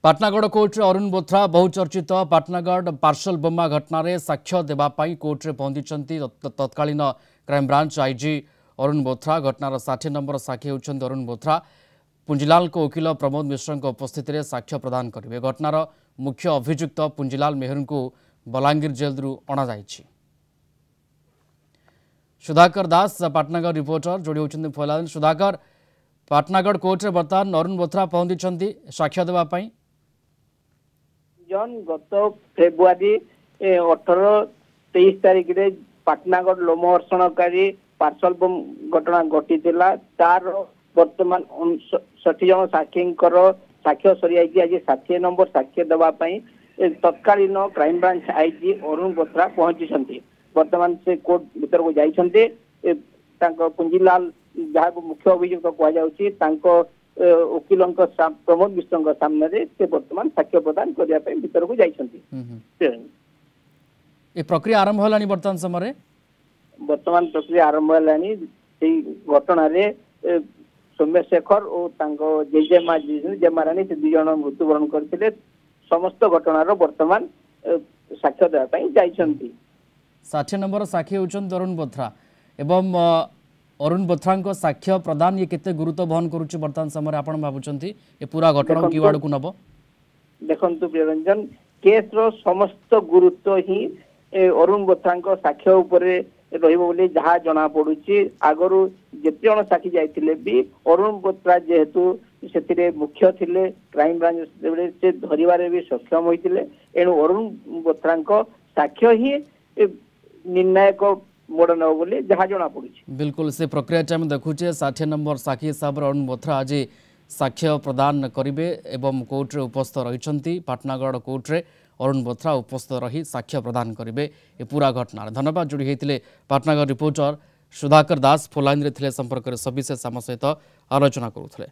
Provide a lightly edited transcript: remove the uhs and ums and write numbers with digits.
Patnagarh court Arun Bothra बहुचर्चित Patnagarh parcel बोमा घटन साक्ष्य देवाई कोर्टे पहुंची तत्कालीन crime branch IG Arun Bothra घटनार 60 number साक्षी होती अरुण बोथ्रा पुंजीलाल को वकिल प्रमोद मिश्र उपस्थित में साक्ष्य प्रदान करेंगे। घटनार मुख्य अभियुक्त पुंजीलाल मेहर को बलांगीर जेल अणा सुधाकर दास पाटनागढ़ रिपोर्टर जोड़ी होती फैलाल। सुधाकर पाटनागढ़ कोर्टे बर्तमान अरुण बोथ्रा पहुंची साक्ष्य देवाई गत फेब्रुआरी 18-23 तारिख रे पाटनागढ़ लोमहर्षणकारी पार्सल बम घटना घटी तार वर्तमान 60 जन साक्षी साक्ष्य सरी आज 60 नंबर साक्ष्य देवाई तत्कालीन crime branch IG Arun Bothra पहुंची वर्तमान से कोर्ट भीतर को जाइछन्ते पुंजीलाल जहाँ मुख्य अभियुक्त कहुच्छी वकिल प्रमोद मिश्र सामने से वर्तमान साक्ष्य प्रदान करने भीतर को जाइछन्ते। प्रक्रिया आरंभ होलानी वर्तमान प्रक्रिया आरंभ होलानी घटना रे सौम्यशेखर और जेजेमा जेमारानी से 2 जन मृत्युवरण करते समस्त घटनार वर्तमान साक्ष्य देवाई जाइछन्ती। 60 नंबर साक्षी होचन अरुण बोथ्रा एवं अरुण बोथ्रा साक्ष्य प्रदान ये केते गुरुत्व बहन करुच्ची वर्तमान समय आपण भाबुचंती ए पूरा घटना कि वाड़ को नब देखंतु प्रियरंजन केस रो समस्त गुरुत्व ही अरुण बोथ्रा साक्ष्य उपरे रहिबो बोली जहा जना पडुची आगरु जेते जन साक्षी जाइतिले भी अरुण बोथ्रा जेहेतु सेतिरे मुख्य थिले क्राइम ब्रांच से धरिबारे भी सक्षम होइतिले एनु अरुण बोथ्रा साक्ष्य ही निर्णायक मोड़ न बोली जहा जना पड़ी। बिल्कुल से प्रक्रिया में देखुचे 60 नंबर साक्षी हिसाब से अरुण बोथ्रा आज साक्ष्य प्रदान करेंगे एवं कोर्टे उपस्थित रही पाटनागढ़ कोर्टे अरुण बोथ्रा उपस्थित रही साक्ष्य प्रदान करेंगे ए पूरा घटना। धन्यवाद जोड़ी होते पाटनागढ़ रिपोर्टर सुधाकर दास फोन लाइन रे संपर्क में सविशेष आम सहित आलोचना करुले।